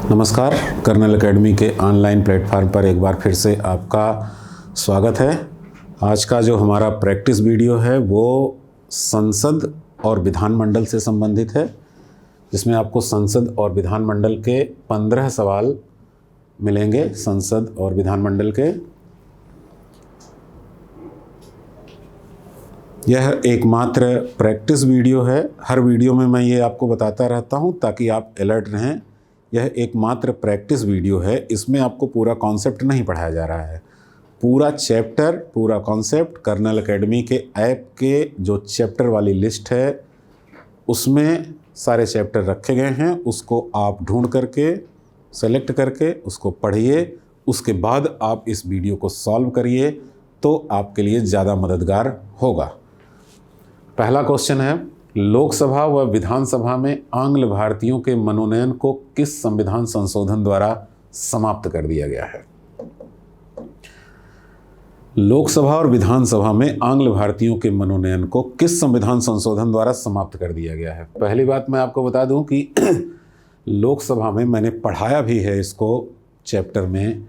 नमस्कार, colonel academy के online platform पर एक बार फिर से आपका स्वागत है। आज का जो हमारा प्रैक्टिस वीडियो है वो संसद और विधानमंडल से संबंधित है, जिसमें आपको संसद और विधानमंडल के 15 सवाल मिलेंगे। संसद और विधानमंडल के यह एकमात्र प्रैक्टिस वीडियो है। हर वीडियो में मैं ये आपको बताता रहता हूँ ताकि आप अलर्ट रहें। यह एकमात्र प्रैक्टिस वीडियो है, इसमें आपको पूरा कॉन्सेप्ट नहीं पढ़ाया जा रहा है। पूरा चैप्टर, पूरा कॉन्सेप्ट कर्नल एकेडमी के ऐप के जो चैप्टर वाली लिस्ट है उसमें सारे चैप्टर रखे गए हैं। उसको आप ढूंढ करके सेलेक्ट करके उसको पढ़िए, उसके बाद आप इस वीडियो को सॉल्व करिए तो आपके लिए ज़्यादा मददगार होगा। पहला क्वेश्चन है, लोकसभा व विधानसभा में आंग्ल भारतीयों के मनोनयन को किस संविधान संशोधन द्वारा समाप्त कर दिया गया है? लोकसभा और विधानसभा में आंग्ल भारतीयों के मनोनयन को किस संविधान संशोधन द्वारा समाप्त कर दिया गया है? पहली बात मैं आपको बता दूं कि लोकसभा में मैंने पढ़ाया भी है इसको चैप्टर में।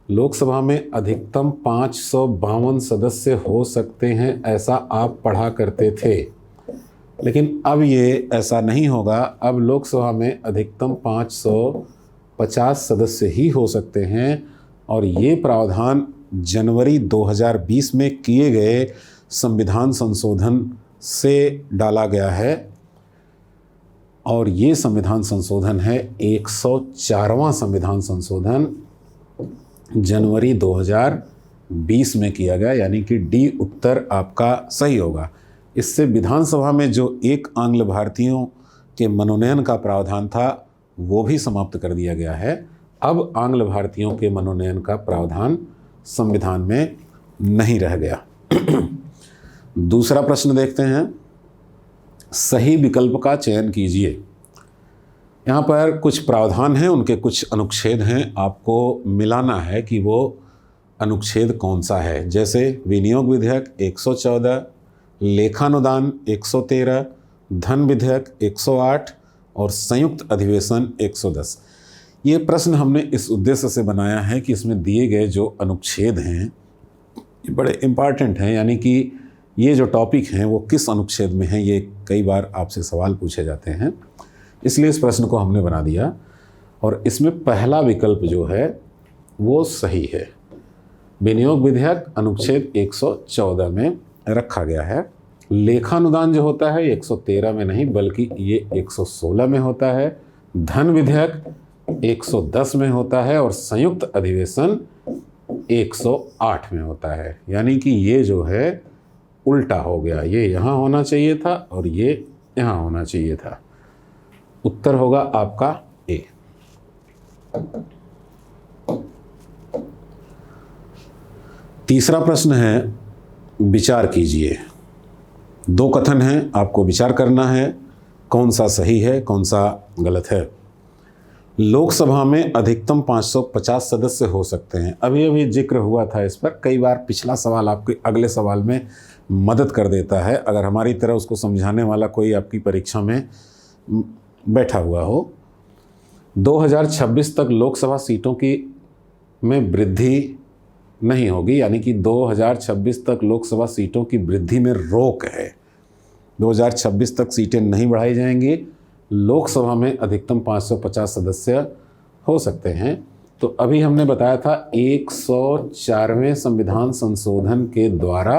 लोकसभा में अधिकतम 552 सदस्य हो सकते हैं, ऐसा आप पढ़ा करते थे, लेकिन अब ये ऐसा नहीं होगा। अब लोकसभा में अधिकतम 550 सदस्य ही हो सकते हैं और ये प्रावधान जनवरी 2020 में किए गए संविधान संशोधन से डाला गया है और ये संविधान संशोधन है 104वां संविधान संशोधन, जनवरी 2020 में किया गया, यानी कि डी उत्तर आपका सही होगा। इससे विधानसभा में जो एक आंग्ल भारतीयों के मनोनयन का प्रावधान था वो भी समाप्त कर दिया गया है। अब आंग्ल भारतीयों के मनोनयन का प्रावधान संविधान में नहीं रह गया। दूसरा प्रश्न देखते हैं, सही विकल्प का चयन कीजिए। यहाँ पर कुछ प्रावधान हैं, उनके कुछ अनुच्छेद हैं, आपको मिलाना है कि वो अनुच्छेद कौन सा है। जैसे विनियोग विधेयक 114, लेखानुदान 113, धन विधेयक 108 और संयुक्त अधिवेशन 110। ये प्रश्न हमने इस उद्देश्य से बनाया है कि इसमें दिए गए जो अनुच्छेद हैं ये बड़े इम्पॉर्टेंट हैं, यानी कि ये जो टॉपिक हैं वो किस अनुच्छेद में हैं, ये कई बार आपसे सवाल पूछे जाते हैं, इसलिए इस प्रश्न को हमने बना दिया। और इसमें पहला विकल्प जो है वो सही है। विनियोग विधेयक अनुच्छेद 114 में रखा गया है। लेखानुदान जो होता है 113 में नहीं बल्कि ये 116 में होता है। धन विधेयक 110 में होता है और संयुक्त अधिवेशन 108 में होता है, यानी कि ये जो है उल्टा हो गया। ये यहाँ होना चाहिए था और ये यहाँ होना चाहिए था। उत्तर होगा आपका ए। तीसरा प्रश्न है, विचार कीजिए। दो कथन हैं, आपको विचार करना है कौन सा सही है कौन सा गलत है। लोकसभा में अधिकतम 550 सदस्य हो सकते हैं। अभी अभी जिक्र हुआ था इस पर, कई बार पिछला सवाल आपके अगले सवाल में मदद कर देता है, अगर हमारी तरह उसको समझाने वाला कोई आपकी परीक्षा में बैठा हुआ हो। 2026 तक लोकसभा सीटों की में वृद्धि नहीं होगी, यानी कि 2026 तक लोकसभा सीटों की वृद्धि में रोक है। 2026 तक सीटें नहीं बढ़ाई जाएंगी। लोकसभा में अधिकतम 550 सदस्य हो सकते हैं। तो अभी हमने बताया था 104वें संविधान संशोधन के द्वारा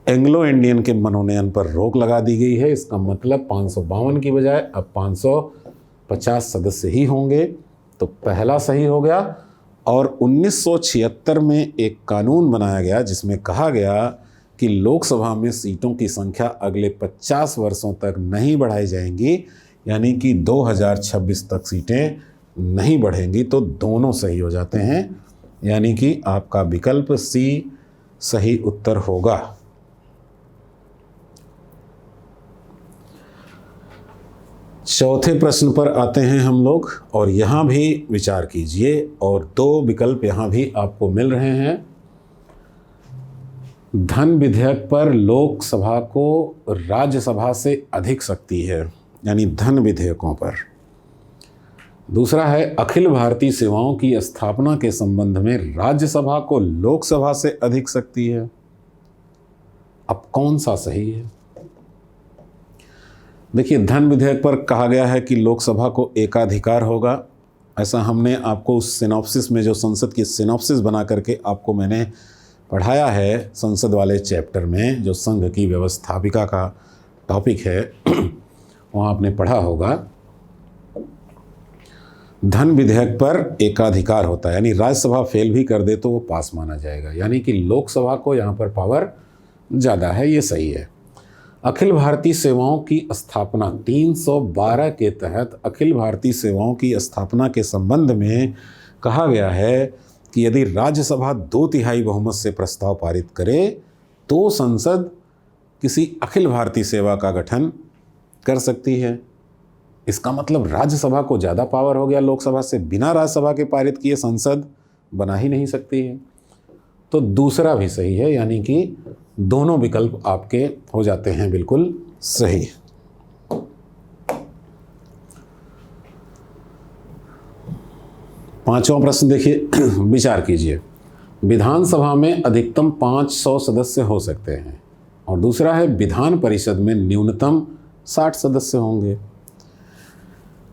एंग्लो इंडियन के मनोनयन पर रोक लगा दी गई है। इसका मतलब 552 की बजाय अब 550 सदस्य ही होंगे। तो पहला सही हो गया। और 1976 में एक कानून बनाया गया जिसमें कहा गया कि लोकसभा में सीटों की संख्या अगले 50 वर्षों तक नहीं बढ़ाई जाएंगी, यानी कि 2026 तक सीटें नहीं बढ़ेंगी। तो दोनों सही हो जाते हैं, यानी कि आपका विकल्प सी सही उत्तर होगा। चौथे प्रश्न पर आते हैं हम लोग और यहाँ भी विचार कीजिए और दो विकल्प यहाँ भी आपको मिल रहे हैं। धन विधेयक पर लोकसभा को राज्यसभा से अधिक शक्ति है, यानी धन विधेयकों पर दूसरा है अखिल भारतीय सेवाओं की स्थापना के संबंध में राज्यसभा को लोकसभा से अधिक शक्ति है। अब कौन सा सही है? देखिए, धन विधेयक पर कहा गया है कि लोकसभा को एकाधिकार होगा। ऐसा हमने आपको उस सिनॉप्सिस में, जो संसद की सिनॉप्सिस बना करके आपको मैंने पढ़ाया है संसद वाले चैप्टर में, जो संघ की व्यवस्थापिका का टॉपिक है, वहाँ आपने पढ़ा होगा। धन विधेयक पर एकाधिकार होता है, यानी राज्यसभा फेल भी कर दे तो वो पास माना जाएगा, यानी कि लोकसभा को यहाँ पर पावर ज़्यादा है, ये सही है। अखिल भारतीय सेवाओं की स्थापना 312 के तहत अखिल भारतीय सेवाओं की स्थापना के संबंध में कहा गया है कि यदि राज्यसभा 2/3 बहुमत से प्रस्ताव पारित करे तो संसद किसी अखिल भारतीय सेवा का गठन कर सकती है। इसका मतलब राज्यसभा को ज़्यादा पावर हो गया लोकसभा से। बिना राज्यसभा के पारित किए संसद बना ही नहीं सकती है। तो दूसरा भी सही है, यानी कि दोनों विकल्प आपके हो जाते हैं बिल्कुल सही। पांचवा प्रश्न देखिए, विचार कीजिए। विधानसभा में अधिकतम 500 सदस्य हो सकते हैं, और दूसरा है विधान परिषद में न्यूनतम 60 सदस्य होंगे।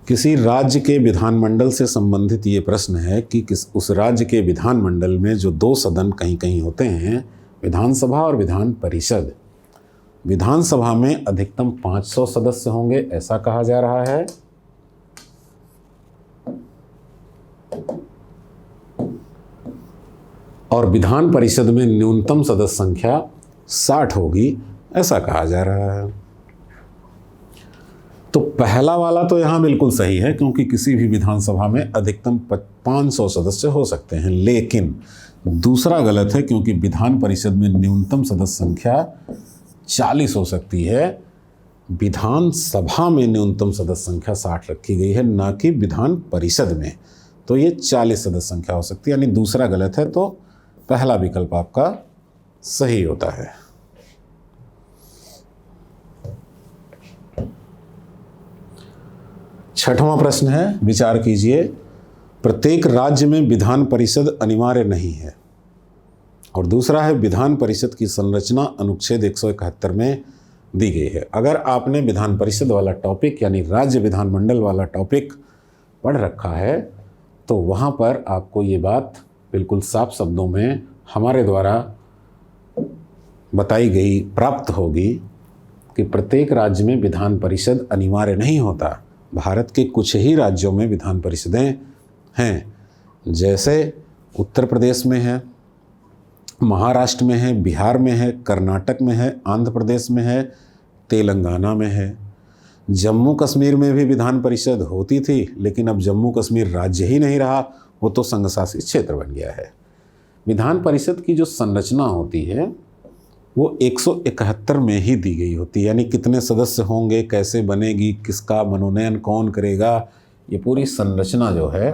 किसी राज्य के विधानमंडल से संबंधित ये प्रश्न है कि उस राज्य के विधानमंडल में जो 2 सदन कहीं कहीं होते हैं, विधानसभा और विधान परिषद, विधानसभा में अधिकतम 500 सदस्य होंगे, ऐसा कहा जा रहा है। और विधान परिषद में न्यूनतम सदस्य संख्या 60 होगी, ऐसा कहा जा रहा है। तो पहला वाला तो यहाँ बिल्कुल सही है, क्योंकि किसी भी विधानसभा में अधिकतम 500 सदस्य हो सकते हैं। लेकिन दूसरा गलत है, क्योंकि विधान परिषद में न्यूनतम सदस्य संख्या 40 हो सकती है। विधानसभा में न्यूनतम सदस्य संख्या 60 रखी गई है, ना कि विधान परिषद में। तो ये 40 सदस्य संख्या हो सकती है, यानी दूसरा गलत है। तो पहला विकल्प आपका सही होता है। छठवां प्रश्न है, विचार कीजिए। प्रत्येक राज्य में विधान परिषद अनिवार्य नहीं है, और दूसरा है विधान परिषद की संरचना अनुच्छेद 171 में दी गई है। अगर आपने विधान परिषद वाला टॉपिक, यानी राज्य विधानमंडल वाला टॉपिक पढ़ रखा है, तो वहाँ पर आपको ये बात बिल्कुल साफ शब्दों में हमारे द्वारा बताई गई प्राप्त होगी कि प्रत्येक राज्य में विधान परिषद अनिवार्य नहीं होता। भारत के कुछ ही राज्यों में विधान परिषदें हैं, जैसे उत्तर प्रदेश में है, महाराष्ट्र में है, बिहार में है, कर्नाटक में है, आंध्र प्रदेश में है, तेलंगाना में है। जम्मू कश्मीर में भी विधान परिषद होती थी, लेकिन अब जम्मू कश्मीर राज्य ही नहीं रहा, वो तो संघ शासित क्षेत्र बन गया है। विधान परिषद की जो संरचना होती है वो 171 में ही दी गई होती है, यानी कितने सदस्य होंगे, कैसे बनेगी, किसका मनोनयन कौन करेगा, ये पूरी संरचना जो है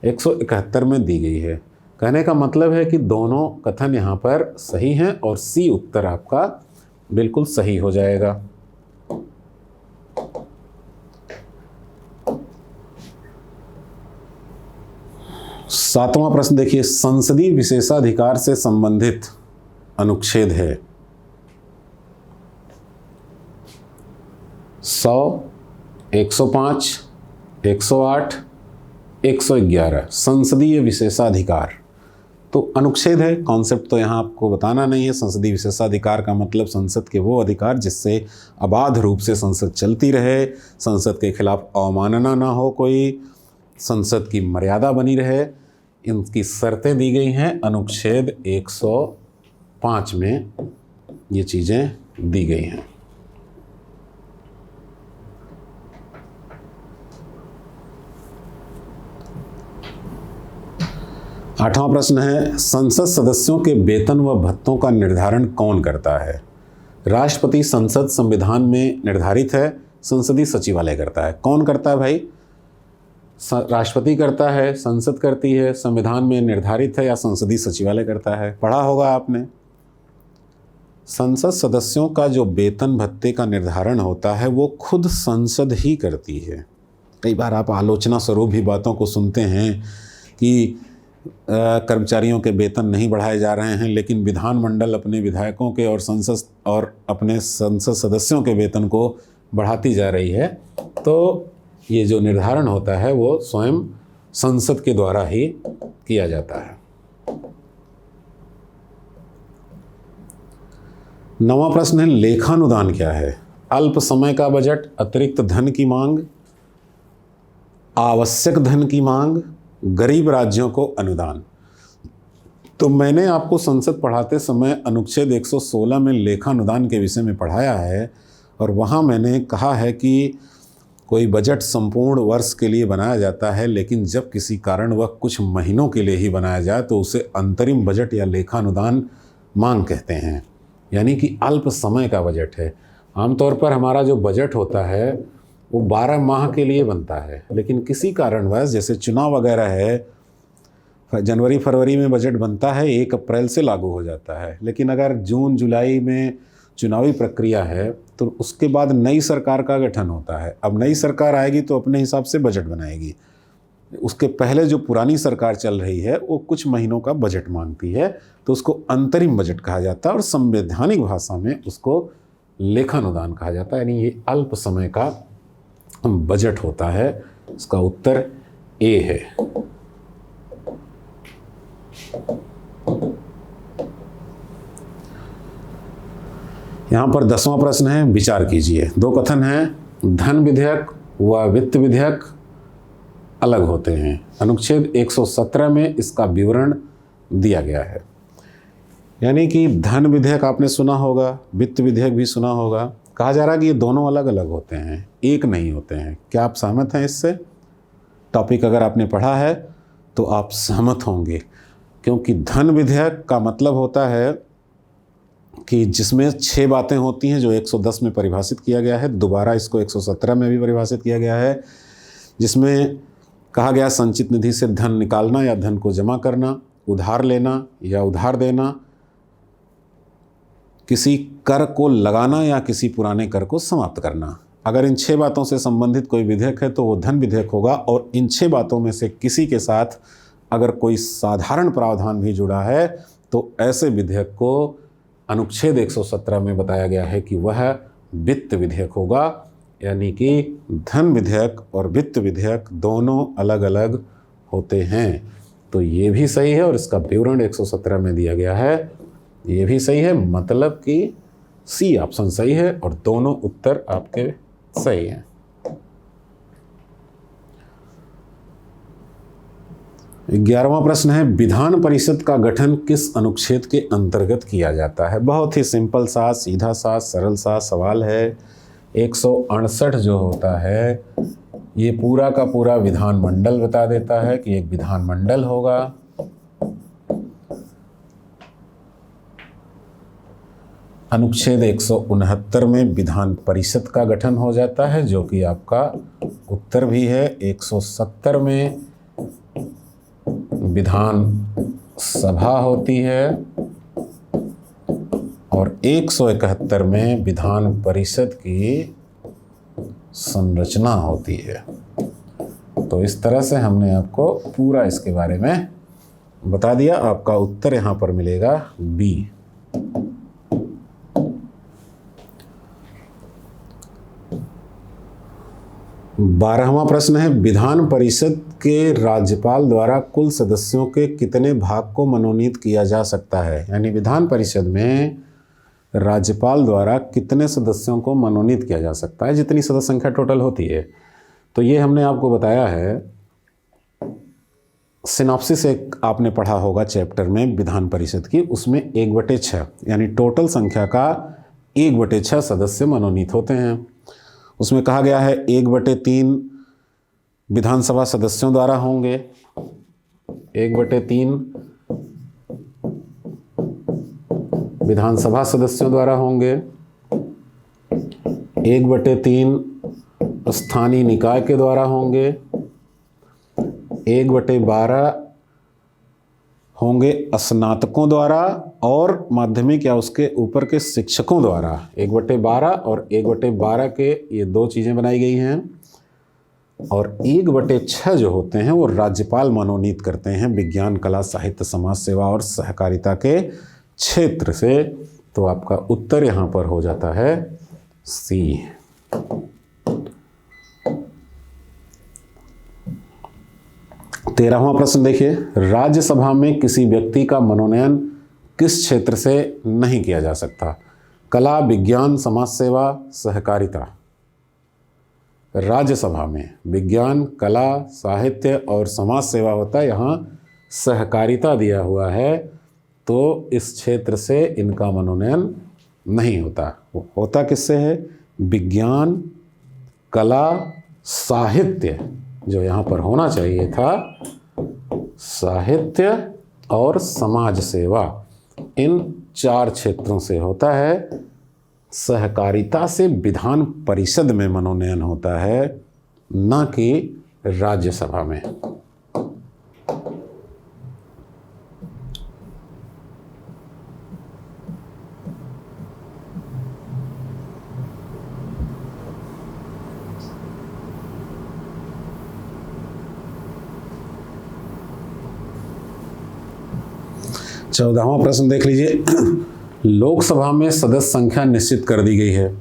171 में दी गई है। कहने का मतलब है कि दोनों कथन यहाँ पर सही हैं, और सी उत्तर आपका बिल्कुल सही हो जाएगा। सातवां प्रश्न देखिए, संसदीय विशेषाधिकार से संबंधित अनुच्छेद है 100, 105, 108, 111 संसदीय विशेषाधिकार। तो अनुच्छेद है, कॉन्सेप्ट तो यहाँ आपको बताना नहीं है। संसदीय विशेषाधिकार का मतलब संसद के वो अधिकार जिससे अबाध रूप से संसद चलती रहे, संसद के खिलाफ अवमानना ना हो, कोई संसद की मर्यादा बनी रहे। इनकी शर्तें दी गई हैं अनुच्छेद 105 में, ये चीज़ें दी गई हैं। आठवां प्रश्न है, संसद सदस्यों के वेतन व भत्तों का निर्धारण कौन करता है? राष्ट्रपति संसद संविधान में निर्धारित है, संसदीय सचिवालय करता है। कौन करता है भाई? राष्ट्रपति करता है, संसद करती है, संविधान में निर्धारित है, या संसदीय सचिवालय करता है? पढ़ा होगा आपने। संसद सदस्यों का जो वेतन भत्ते का निर्धारण होता है वो खुद संसद ही करती है। कई बार आप आलोचना स्वरूप भी बातों को सुनते हैं कि कर्मचारियों के वेतन नहीं बढ़ाए जा रहे हैं, लेकिन विधानमंडल अपने विधायकों के और अपने संसद सदस्यों के वेतन को बढ़ाती जा रही है। तो ये जो निर्धारण होता है वो स्वयं संसद के द्वारा ही किया जाता है। 9वां प्रश्न है, लेखानुदान क्या है? अल्प समय का बजट, अतिरिक्त धन की मांग, आवश्यक धन की मांग, गरीब राज्यों को अनुदान। तो मैंने आपको संसद पढ़ाते समय अनुच्छेद 116 में लेखानुदान के विषय में पढ़ाया है, और वहाँ मैंने कहा है कि कोई बजट संपूर्ण वर्ष के लिए बनाया जाता है, लेकिन जब किसी कारण वह कुछ महीनों के लिए ही बनाया जाए तो उसे अंतरिम बजट या लेखानुदान मांग कहते हैं, यानी कि अल्प समय का बजट है। आमतौर पर हमारा जो बजट होता है वो 12 माह के लिए बनता है, लेकिन किसी कारणवश जैसे चुनाव वगैरह है, जनवरी फरवरी में बजट बनता है, 1 अप्रैल से लागू हो जाता है। लेकिन अगर जून जुलाई में चुनावी प्रक्रिया है तो उसके बाद नई सरकार का गठन होता है। अब नई सरकार आएगी तो अपने हिसाब से बजट बनाएगी। उसके पहले जो पुरानी सरकार चल रही है वो कुछ महीनों का बजट मांगती है, तो उसको अंतरिम बजट कहा जाता है, और संवैधानिक भाषा में उसको लेखानुदान कहा जाता है, यानी ये अल्प समय का बजट होता है। इसका उत्तर ए है। यहाँ पर 10वां प्रश्न है, विचार कीजिए। 2 कथन हैं, धन विधेयक व वित्त विधेयक अलग होते हैं। अनुच्छेद 117 में इसका विवरण दिया गया है। यानी कि धन विधेयक आपने सुना होगा, वित्त विधेयक भी सुना होगा। कहा जा रहा है कि ये दोनों अलग अलग होते हैं, एक नहीं होते हैं। क्या आप सहमत हैं इससे? टॉपिक अगर आपने पढ़ा है तो आप सहमत होंगे, क्योंकि धन विधेयक का मतलब होता है कि जिसमें 6 बातें होती हैं, जो 110 में परिभाषित किया गया है, दोबारा इसको 117 में भी परिभाषित किया गया है, जिसमें कहा गया संचित निधि से धन निकालना या धन को जमा करना, उधार लेना या उधार देना, किसी कर को लगाना या किसी पुराने कर को समाप्त करना। अगर इन 6 बातों से संबंधित कोई विधेयक है तो वो धन विधेयक होगा, और इन 6 बातों में से किसी के साथ अगर कोई साधारण प्रावधान भी जुड़ा है तो ऐसे विधेयक को अनुच्छेद 117 में बताया गया है कि वह वित्त विधेयक होगा। यानी कि धन विधेयक और वित्त विधेयक दोनों अलग अलग होते हैं। तो ये भी सही है, और इसका विवरण 117 में दिया गया है। ये भी सही है, मतलब कि सी ऑप्शन सही है, और दोनों उत्तर आपके सही हैं। 11वां प्रश्न है, विधान परिषद का गठन किस अनुच्छेद के अंतर्गत किया जाता है? बहुत ही सिंपल सा, सीधा सा, सरल सा सवाल है। 168 जो होता है ये पूरा का पूरा विधानमंडल बता देता है कि एक विधानमंडल होगा। अनुच्छेद 169 में विधान परिषद का गठन हो जाता है, जो कि आपका उत्तर भी है। 170 में विधान सभा होती है, और 171 में विधान परिषद की संरचना होती है। तो इस तरह से हमने आपको पूरा इसके बारे में बता दिया। आपका उत्तर यहाँ पर मिलेगा बी। 12वां प्रश्न है, विधान परिषद के राज्यपाल द्वारा कुल सदस्यों के कितने भाग को मनोनीत किया जा सकता है? यानी विधान परिषद में राज्यपाल द्वारा कितने सदस्यों को मनोनीत किया जा सकता है, जितनी सदस्य संख्या टोटल होती है। तो ये हमने आपको बताया है। सिनॉप्सिस एक आपने पढ़ा होगा चैप्टर में विधान परिषद की, उसमें 1/6 यानी टोटल संख्या का 1/6 सदस्य मनोनीत होते हैं। उसमें कहा गया है 1/3 विधानसभा सदस्यों द्वारा होंगे, 1/3 विधानसभा सदस्यों द्वारा होंगे, 1/3 स्थानीय निकाय के द्वारा होंगे, 1/12 होंगे स्नातकों द्वारा और माध्यमिक या उसके ऊपर के शिक्षकों द्वारा। 1/12 और 1/12 के ये 2 चीज़ें बनाई गई हैं। और 1/6 जो होते हैं वो राज्यपाल मनोनीत करते हैं विज्ञान, कला, साहित्य, समाज सेवा और सहकारिता के क्षेत्र से। तो आपका उत्तर यहाँ पर हो जाता है सी। 13वां प्रश्न देखिए, राज्यसभा में किसी व्यक्ति का मनोनयन किस क्षेत्र से नहीं किया जा सकता? कला, विज्ञान, समाज सेवा, सहकारिता। राज्यसभा में विज्ञान, कला, साहित्य और समाज सेवा होता है, यहाँ सहकारिता दिया हुआ है, तो इस क्षेत्र से इनका मनोनयन नहीं होता। होता किससे है? विज्ञान, कला, साहित्य, जो यहाँ पर होना चाहिए था साहित्य और समाज सेवा, इन 4 क्षेत्रों से होता है। सहकारिता से विधान परिषद में मनोनयन होता है, न कि राज्यसभा में। चौदहवां प्रश्न देख लीजिए, लोकसभा में सदस्य संख्या निश्चित कर दी गई है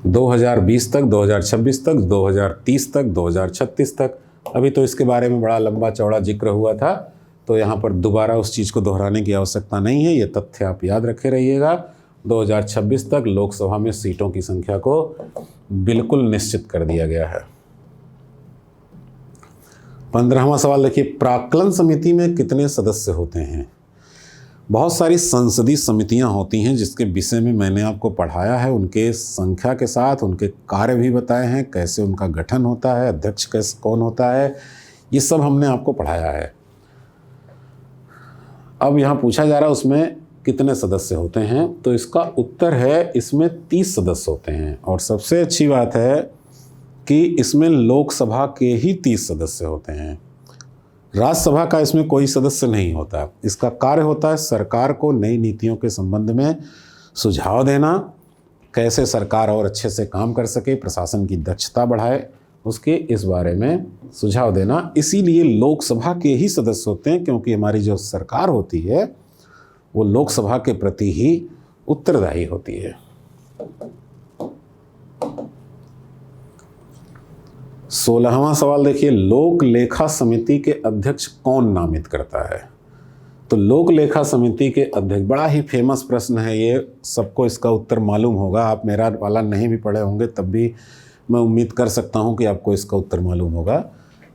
2020 तक, 2026 तक, 2030 तक, 2036 तक। अभी तो इसके बारे में बड़ा लंबा चौड़ा जिक्र हुआ था, तो यहाँ पर दोबारा उस चीज़ को दोहराने की आवश्यकता नहीं है। ये तथ्य आप याद रखे रहिएगा। 2026 तक लोकसभा में सीटों की संख्या को बिल्कुल निश्चित कर दिया गया है। 15वां सवाल देखिए, प्राक्कलन समिति में कितने सदस्य होते हैं? बहुत सारी संसदीय समितियां होती हैं जिसके विषय में मैंने आपको पढ़ाया है, उनके संख्या के साथ उनके कार्य भी बताए हैं, कैसे उनका गठन होता है, अध्यक्ष कैसे कौन होता है, ये सब हमने आपको पढ़ाया है। अब यहाँ पूछा जा रहा है उसमें कितने सदस्य होते हैं, तो इसका उत्तर है इसमें 30 सदस्य होते हैं। और सबसे अच्छी बात है कि इसमें लोकसभा के ही 30 सदस्य होते हैं, राज्यसभा का इसमें कोई सदस्य नहीं होता। इसका कार्य होता है सरकार को नई नीतियों के संबंध में सुझाव देना, कैसे सरकार और अच्छे से काम कर सके, प्रशासन की दक्षता बढ़ाए, उसके इस बारे में सुझाव देना। इसीलिए लोकसभा के ही सदस्य होते हैं, क्योंकि हमारी जो सरकार होती है वो लोकसभा के प्रति ही उत्तरदायी होती है। 16वां सवाल देखिए, लोक लेखा समिति के अध्यक्ष कौन नामित करता है? तो लोक लेखा समिति के अध्यक्ष, बड़ा ही फेमस प्रश्न है ये, सबको इसका उत्तर मालूम होगा। आप मेरा वाला नहीं भी पढ़े होंगे तब भी मैं उम्मीद कर सकता हूँ कि आपको इसका उत्तर मालूम होगा।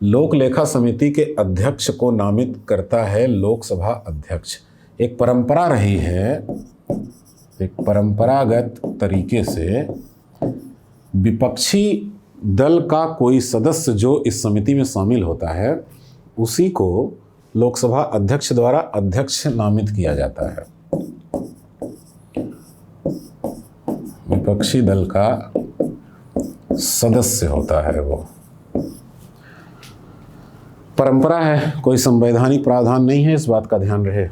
लोक लेखा समिति के अध्यक्ष को नामित करता है लोकसभा अध्यक्ष। एक परंपरा रही है, एक परंपरागत तरीके से विपक्षी दल का कोई सदस्य जो इस समिति में शामिल होता है उसी को लोकसभा अध्यक्ष द्वारा अध्यक्ष नामित किया जाता है। विपक्षी दल का सदस्य होता है वो, परंपरा है, कोई संवैधानिक प्रावधान नहीं है, इस बात का ध्यान रहे।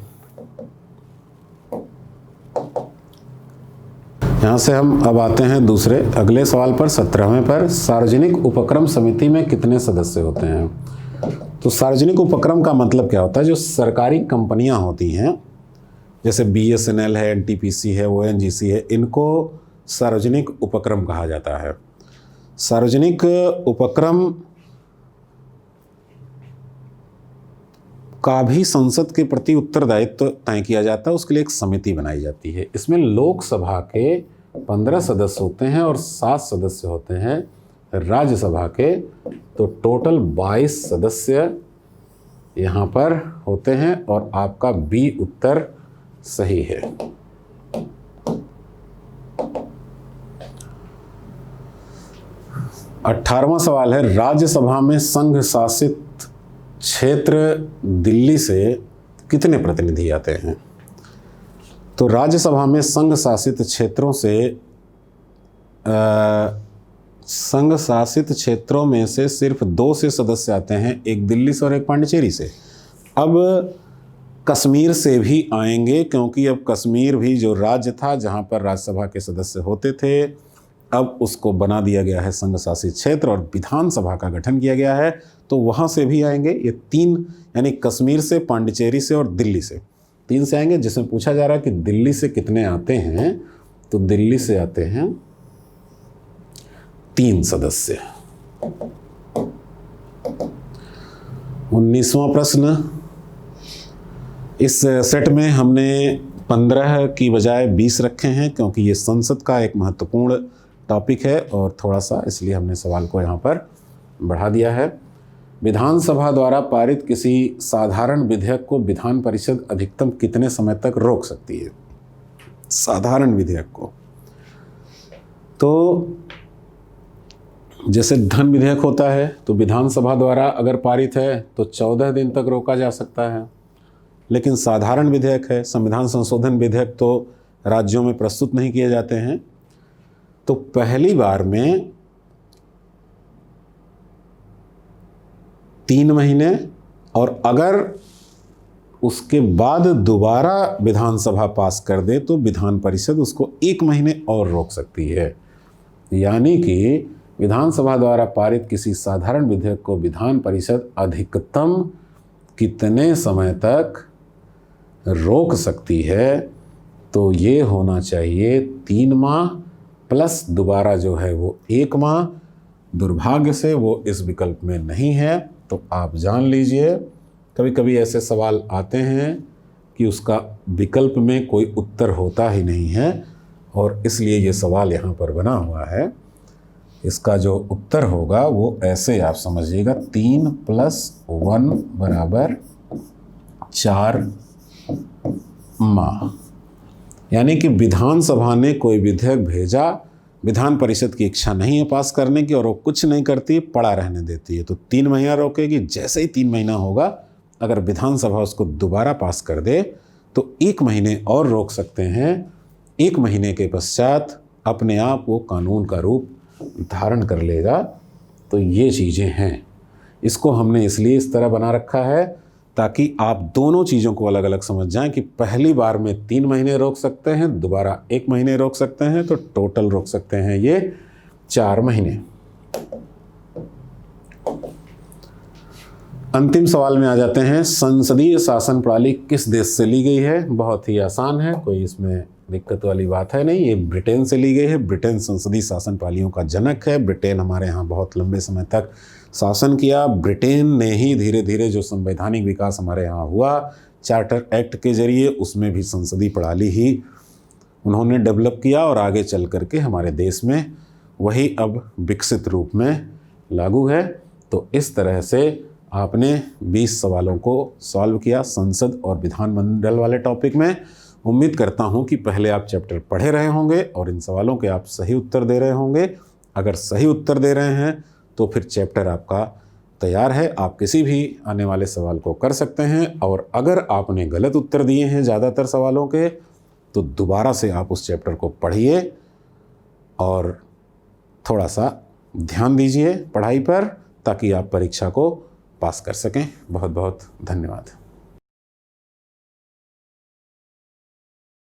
यहाँ से हम अब आते हैं दूसरे अगले सवाल पर, 17वें पर। सार्वजनिक उपक्रम समिति में कितने सदस्य होते हैं? तो सार्वजनिक उपक्रम का मतलब क्या होता है? जो सरकारी कंपनियाँ होती हैं, जैसे BSNL है, NTPC है, ONGC है, इनको सार्वजनिक उपक्रम कहा जाता है। सार्वजनिक उपक्रम का भी संसद के प्रति उत्तरदायित्व तय किया जाता है, उसके लिए एक समिति बनाई जाती है। इसमें लोकसभा के 15 सदस्य होते हैं और 7 सदस्य होते हैं राज्यसभा के, तो टोटल 22 सदस्य यहाँ पर होते हैं और आपका बी उत्तर सही है। अठारहवां सवाल है, राज्यसभा में संघ शासित क्षेत्र दिल्ली से कितने प्रतिनिधि आते हैं? तो राज्यसभा में संघ शासित क्षेत्रों से संघ शासित क्षेत्रों में से सिर्फ 2 से सदस्य आते हैं, एक दिल्ली से और एक पांडिचेरी से। अब कश्मीर से भी आएंगे, क्योंकि अब कश्मीर भी जो राज्य था जहां पर राज्यसभा के सदस्य होते थे, अब उसको बना दिया गया है संघ शासित क्षेत्र और विधानसभा का गठन किया गया है, तो वहाँ से भी आएंगे ये 3, यानी कश्मीर से, पांडिचेरी से और दिल्ली से, 3 से आएंगे। जिसमें पूछा जा रहा है कि दिल्ली से कितने आते हैं, तो दिल्ली से आते हैं 3 सदस्य। 19वां प्रश्न, इस सेट में हमने 15 की बजाय 20 रखे हैं क्योंकि ये संसद का एक महत्वपूर्ण टॉपिक है और थोड़ा सा इसलिए हमने सवाल को यहाँ पर बढ़ा दिया है। विधानसभा द्वारा पारित किसी साधारण विधेयक को विधान परिषद अधिकतम कितने समय तक रोक सकती है? साधारण विधेयक को, तो जैसे धन विधेयक होता है तो विधानसभा द्वारा अगर पारित है तो 14 दिन तक रोका जा सकता है, लेकिन साधारण विधेयक है, संविधान संशोधन विधेयक तो राज्यों में प्रस्तुत नहीं किए जाते हैं, तो पहली बार में 3 महीने, और अगर उसके बाद दोबारा विधानसभा पास कर दे तो विधान परिषद उसको 1 महीने और रोक सकती है। यानी कि विधानसभा द्वारा पारित किसी साधारण विधेयक को विधान परिषद अधिकतम कितने समय तक रोक सकती है? तो ये होना चाहिए 3 माह प्लस दोबारा जो है वो 1 माह। दुर्भाग्य से वो इस विकल्प में नहीं है, तो आप जान लीजिए कभी कभी ऐसे सवाल आते हैं कि उसका विकल्प में कोई उत्तर होता ही नहीं है और इसलिए ये सवाल यहाँ पर बना हुआ है। इसका जो उत्तर होगा वो ऐसे आप समझिएगा, 3 + 1 = 4 माह। यानी कि विधानसभा ने कोई विधेयक भेजा, विधान परिषद की इच्छा नहीं है पास करने की और वो कुछ नहीं करती, पड़ा रहने देती है, तो 3 महीना रोकेगी। जैसे ही 3 महीना होगा, अगर विधानसभा उसको दोबारा पास कर दे तो 1 महीने और रोक सकते हैं। 1 महीने के पश्चात अपने आप वो कानून का रूप धारण कर लेगा। तो ये चीज़ें हैं, इसको हमने इसलिए इस तरह बना रखा है ताकि आप दोनों चीज़ों को अलग अलग समझ जाएं कि पहली बार में 3 महीने रोक सकते हैं, दोबारा 1 महीने रोक सकते हैं, तो टोटल रोक सकते हैं ये 4 महीने। अंतिम सवाल में आ जाते हैं, संसदीय शासन प्रणाली किस देश से ली गई है? बहुत ही आसान है, कोई इसमें दिक्कत वाली बात है नहीं। ये ब्रिटेन से ली गई है। ब्रिटेन संसदीय शासन प्रणालियों का जनक है। ब्रिटेन हमारे यहाँ बहुत लंबे समय तक शासन किया। ब्रिटेन ने ही धीरे धीरे जो संवैधानिक विकास हमारे यहाँ हुआ चार्टर एक्ट के जरिए, उसमें भी संसदीय प्रणाली ही उन्होंने डेवलप किया और आगे चल करके हमारे देश में वही अब विकसित रूप में लागू है। तो इस तरह से आपने 20 सवालों को सॉल्व किया संसद और विधानमंडल वाले टॉपिक में। उम्मीद करता हूं कि पहले आप चैप्टर पढ़े रहे होंगे और इन सवालों के आप सही उत्तर दे रहे होंगे। अगर सही उत्तर दे रहे हैं तो फिर चैप्टर आपका तैयार है, आप किसी भी आने वाले सवाल को कर सकते हैं। और अगर आपने गलत उत्तर दिए हैं ज़्यादातर सवालों के, तो दोबारा से आप उस चैप्टर को पढ़िए और थोड़ा सा ध्यान दीजिए पढ़ाई पर, ताकि आप परीक्षा को पास कर सकें। बहुत बहुत धन्यवाद।